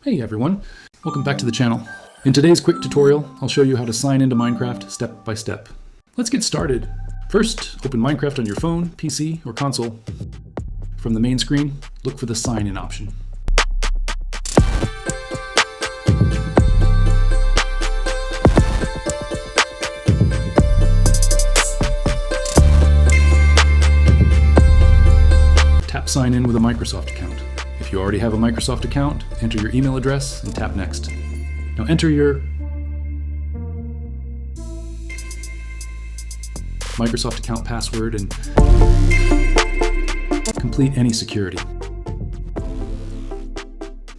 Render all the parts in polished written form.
Hey everyone, welcome back to the channel. In today's quick tutorial, I'll show you how to sign into Minecraft step by step. Let's get started. First, open Minecraft on your phone, PC, or console. From the main screen, look for the sign in option. Tap sign in with a Microsoft account. If you already have a Microsoft account, enter your email address and tap next. Now enter your Microsoft account password and complete any security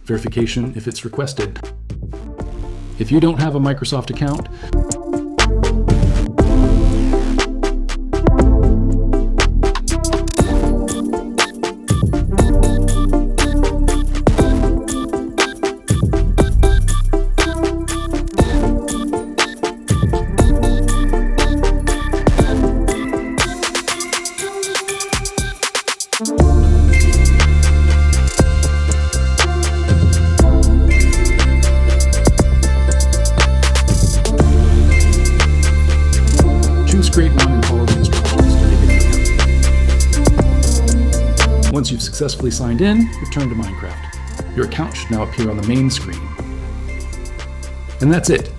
verification if it's requested. If you don't have a Microsoft account, choose Create One and follow the instructions to make an account. Once you've successfully signed in, return to Minecraft. Your account should now appear on the main screen. And that's it.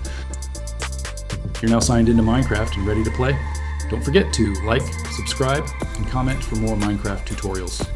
You're now signed into Minecraft and ready to play. Don't forget to like, subscribe, and comment for more Minecraft tutorials.